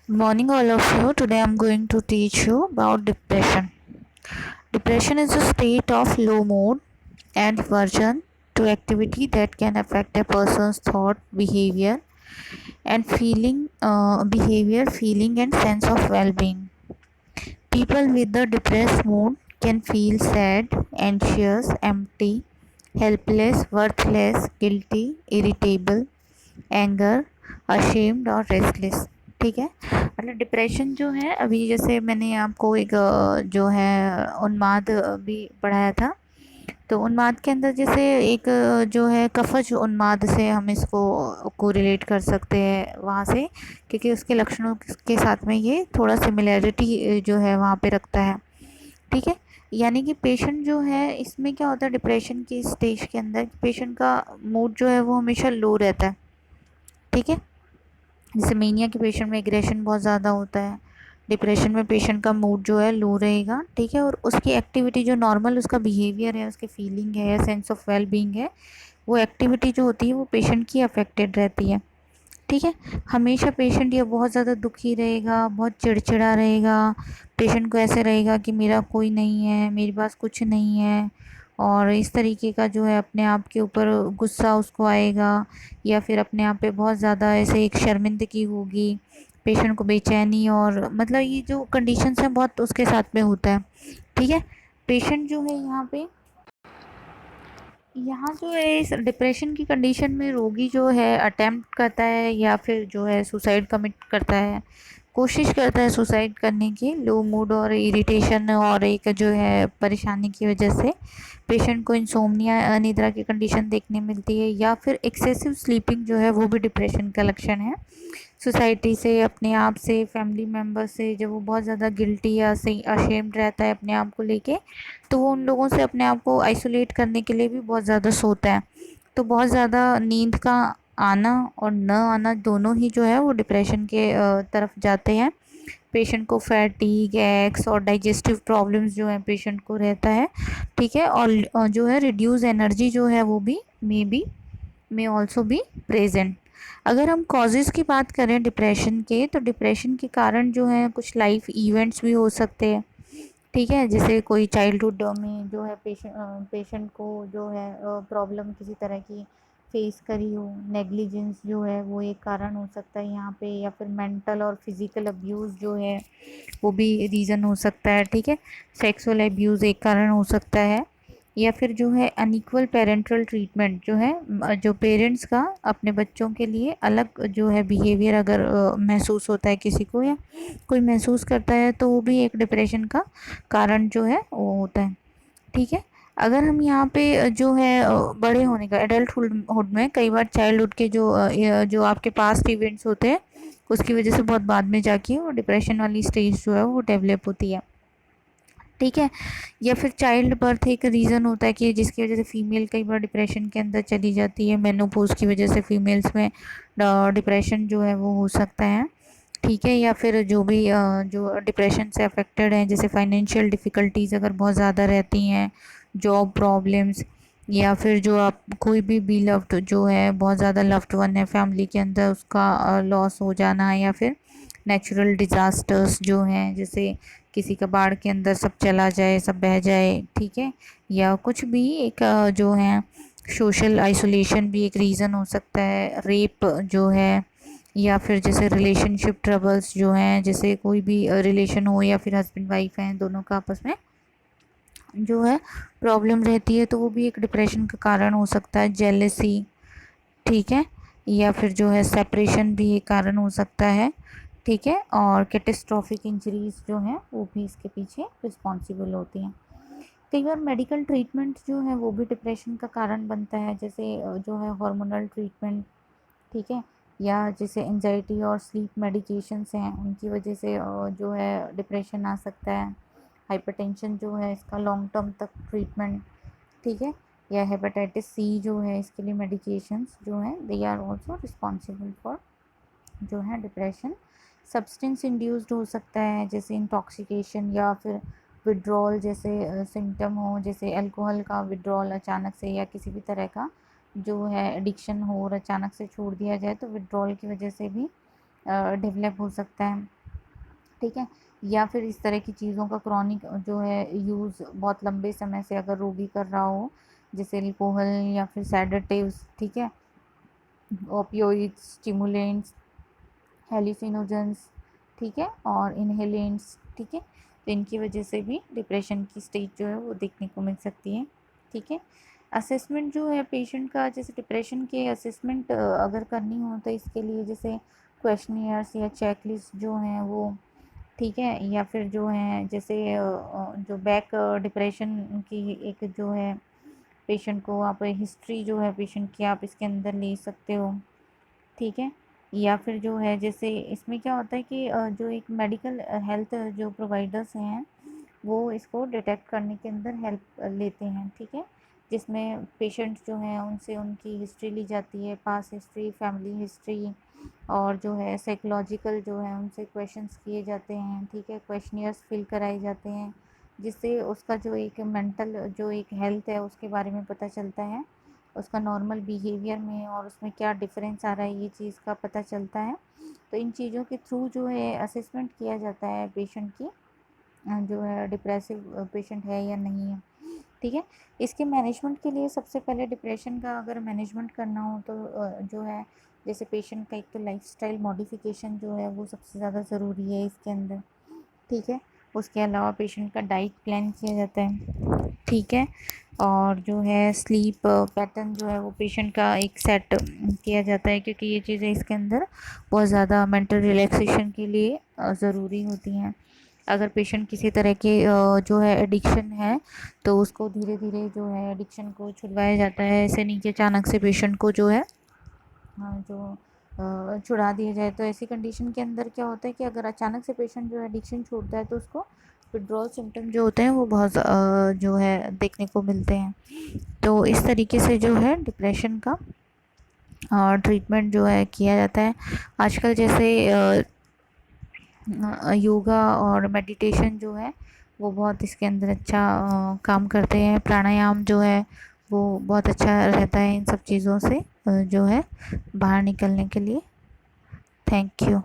Morning, all of you. Today I'm going to teach you about depression. Depression is a state of low mood and aversion to activity that can affect a person's thought, feeling, and sense of well-being. People with the depressed mood can feel sad, anxious, empty, helpless, worthless, guilty, irritable, anger, ashamed और restless. ठीक है, मतलब depression जो है, अभी जैसे मैंने आपको एक जो है उन्माद भी पढ़ाया था, तो उन्माद के अंदर जैसे एक जो है कफज उन्माद से हम इसको को रिलेट कर सकते हैं वहाँ से, क्योंकि उसके लक्षणों के साथ में ये थोड़ा सिमिलैरिटी जो है वहाँ पे रखता है। ठीक है, यानी कि पेशेंट जो है, इसमें क्या होता है डिप्रेशन की स्टेज के अंदर, पेशेंट का मूड जो है वो हमेशा लो रहता है। ठीक है, जैसे मेनिया के पेशेंट में एग्रेशन बहुत ज़्यादा होता है, डिप्रेशन में पेशेंट का मूड जो है लो रहेगा। ठीक है, और उसकी एक्टिविटी जो नॉर्मल उसका बिहेवियर है, उसकी फीलिंग है, सेंस ऑफ वेल बीइंग है, वो एक्टिविटी जो होती है वो पेशेंट की अफेक्टेड रहती है। ठीक है, हमेशा पेशेंट या बहुत ज़्यादा दुखी रहेगा, बहुत चिड़चिड़ा रहेगा, पेशेंट को ऐसे रहेगा कि मेरा कोई नहीं है, मेरे पास कुछ नहीं है, और इस तरीके का जो है अपने आप के ऊपर गुस्सा उसको आएगा, या फिर अपने आप पे बहुत ज़्यादा ऐसे एक शर्मिंदगी होगी, पेशेंट को बेचैनी, और मतलब ये जो कंडीशंस हैं बहुत उसके साथ में होता है। ठीक है, पेशेंट जो है यहाँ जो है इस डिप्रेशन की कंडीशन में रोगी जो है अटेम्प्ट करता है या फिर जो है सुसाइड कमिट करता है, कोशिश करता है सुसाइड करने की, लो मूड और इरिटेशन और एक जो है परेशानी की वजह से पेशेंट को इंसोम्निया अनिद्रा की कंडीशन देखने मिलती है, या फिर एक्सेसिव स्लीपिंग जो है वो भी डिप्रेशन का लक्षण है। सोसाइटी से, अपने आप से, फैमिली मेम्बर से जब वो बहुत ज़्यादा गिल्टी या अशेम्ड रहता है अपने आप को लेके, तो वो उन लोगों से अपने आप को आइसोलेट करने के लिए भी बहुत ज़्यादा सोता है। तो बहुत ज़्यादा नींद का आना और न आना दोनों ही जो है वो डिप्रेशन के तरफ जाते हैं। पेशेंट को फैटीग, एक्स और डाइजेस्टिव प्रॉब्लम्स जो है पेशेंट को रहता है। ठीक है, और जो है रिड्यूस एनर्जी जो है वो भी मे ऑल्सो बी प्रेजेंट। अगर हम कॉजेज़ की बात करें डिप्रेशन के, तो डिप्रेशन के कारण जो है कुछ लाइफ इवेंट्स भी हो सकते हैं। ठीक है, जैसे कोई चाइल्डहुड में जो है पेशेंट को जो है प्रॉब्लम किसी तरह की फेस करी हो, नेग्लिजेंस जो है वो एक कारण हो सकता है यहाँ पे, या फिर मेंटल और फिज़िकल अब्यूज़ जो है वो भी रीज़न हो सकता है। ठीक है, सेक्सुअल अब्यूज़ एक कारण हो सकता है, या फिर जो है अनइक्वल पेरेंटल ट्रीटमेंट जो है, जो पेरेंट्स का अपने बच्चों के लिए अलग जो है बिहेवियर अगर महसूस होता है किसी को, या कोई महसूस करता है, तो वो भी एक डिप्रेशन का कारण जो है वो होता है। ठीक है, अगर हम यहाँ पे जो है बड़े होने का एडल्टहुड में कई बार चाइल्डहुड के जो आपके पास्ट इवेंट्स होते हैं उसकी वजह से बहुत बाद में जाके वो डिप्रेशन वाली स्टेज जो है वो डेवलप होती है। ठीक है, या फिर चाइल्ड बर्थ एक रीज़न होता है कि जिसकी वजह से फीमेल कई बार डिप्रेशन के अंदर चली जाती है, मेनोपॉज की वजह से फीमेल्स में डिप्रेशन जो है वो हो सकता है। ठीक है, या फिर जो भी जो डिप्रेशन से अफेक्टेड हैं, जैसे फाइनेंशियल डिफ़िकल्टीज़ अगर बहुत ज़्यादा रहती हैं, जॉब प्रॉब्लम्स, या फिर जो आप कोई भी लव्ड जो है बहुत ज़्यादा लव्ड वन है फैमिली के अंदर उसका लॉस हो जाना, या फिर नेचुरल डिज़ास्टर्स जो हैं, जैसे किसी का बाढ़ के अंदर सब चला जाए, सब बह जाए। ठीक है, या कुछ भी एक जो है सोशल आइसोलेशन भी एक रीज़न हो सकता है, रेप जो है, या फिर जैसे रिलेशनशिप ट्रबल्स जो हैं, जैसे कोई भी रिलेशन हो या फिर हस्बैंड वाइफ हैं दोनों का आपस में जो है प्रॉब्लम रहती है, तो वो भी एक डिप्रेशन का कारण हो सकता है। जेलेसी, ठीक है, या फिर जो है सेपरेशन भी एक कारण हो सकता है। ठीक है, और कैटेस्ट्रॉफिक इंजरीज जो हैं वो भी इसके पीछे रिस्पॉन्सिबल होती हैं। कई बार मेडिकल ट्रीटमेंट जो है वो भी डिप्रेशन का कारण बनता है, जैसे जो है हार्मोनल ट्रीटमेंट। ठीक है, या जैसे एंजाइटी और स्लीप मेडिकेशंस हैं उनकी वजह से जो है डिप्रेशन आ सकता है। हाइपरटेंशन जो है इसका लॉन्ग टर्म तक ट्रीटमेंट। ठीक है, या हेपेटाइटिस सी जो है इसके लिए मेडिकेशंस जो हैं they are also responsible for जो है डिप्रेशन। सब्सटेंस इंड्यूस्ड हो सकता है, जैसे इंटॉक्सिकेशन या फिर विड्रॉल जैसे सिम्टम हो, जैसे अल्कोहल का विड्रॉल अचानक से, या किसी भी तरह का जो है एडिक्शन हो और अचानक से छोड़ दिया जाए, तो विड्रॉल की वजह से भी डेवलप हो सकता है। ठीक है। या फिर इस तरह की चीज़ों का क्रॉनिक जो है यूज़ बहुत लंबे समय से अगर रोगी कर रहा हो, जैसे अल्कोहल या फिर सेडेटिव्स, ठीक है, ओपियोइड्स, स्टिमुलेंट्स, हेलुसिनोजेंस, ठीक है, और इनहेलेंट्स, ठीक है, तो इनकी वजह से भी डिप्रेशन की स्टेज जो है वो देखने को मिल सकती है। ठीक है। असेसमेंट जो है पेशेंट का, जैसे डिप्रेशन के असेसमेंट अगर करनी हो तो इसके लिए जैसे क्वेश्चनियर्स या चेकलिस्ट जो हैं वो, ठीक है, या फिर जो है जैसे जो बैक डिप्रेशन की एक जो है पेशेंट को आप हिस्ट्री जो है पेशेंट की आप इसके अंदर ले सकते हो। ठीक है। या फिर जो है जैसे इसमें क्या होता है कि जो एक मेडिकल हेल्थ जो प्रोवाइडर्स हैं वो इसको डिटेक्ट करने के अंदर हेल्प लेते हैं। ठीक है। जिसमें पेशेंट जो हैं उनसे उनकी हिस्ट्री ली जाती है, पास हिस्ट्री, फैमिली हिस्ट्री, और जो है साइकोलॉजिकल जो है उनसे क्वेश्चंस किए जाते हैं। ठीक है। क्वेश्चनियर्स फिल कराए जाते हैं, जिससे उसका जो एक मेंटल जो एक हेल्थ है उसके बारे में पता चलता है, उसका नॉर्मल बिहेवियर में और उसमें क्या डिफरेंस आ रहा है ये चीज़ का पता चलता है। तो इन चीज़ों के थ्रू जो है असेसमेंट किया जाता है पेशेंट की, जो है डिप्रेसिव पेशेंट है या नहीं है। ठीक है। इसके मैनेजमेंट के लिए सबसे पहले डिप्रेशन का अगर मैनेजमेंट करना हो तो जो है जैसे पेशेंट का एक तो लाइफस्टाइल मॉडिफिकेशन जो है वो सबसे ज़्यादा ज़रूरी है इसके अंदर। ठीक है। उसके अलावा पेशेंट का डाइट प्लान किया जाता है। ठीक है। और जो है स्लीप पैटर्न जो है वो पेशेंट का एक सेट किया जाता है, क्योंकि ये चीज़ें इसके अंदर बहुत ज़्यादा मेंटल रिलैक्सेशन के लिए ज़रूरी होती हैं। अगर पेशेंट किसी तरह के जो है एडिक्शन है तो उसको धीरे धीरे जो है एडिक्शन को छुड़वाया जाता है। ऐसे नहीं कि अचानक से पेशेंट को जो है जो छुड़ा दिया जाए। तो ऐसी कंडीशन के अंदर क्या होता है कि अगर अचानक से पेशेंट जो एडिक्शन छोड़ता है तो उसको विड्रॉल सिम्टम जो होते हैं वो बहुत जो है देखने को मिलते हैं। तो इस तरीके से जो है डिप्रेशन का ट्रीटमेंट जो है किया जाता है। आजकल जैसे योगा और मेडिटेशन जो है वो बहुत इसके अंदर अच्छा काम करते हैं। प्राणायाम जो है वो बहुत अच्छा रहता है इन सब चीज़ों से जो है बाहर निकलने के लिए। Thank you.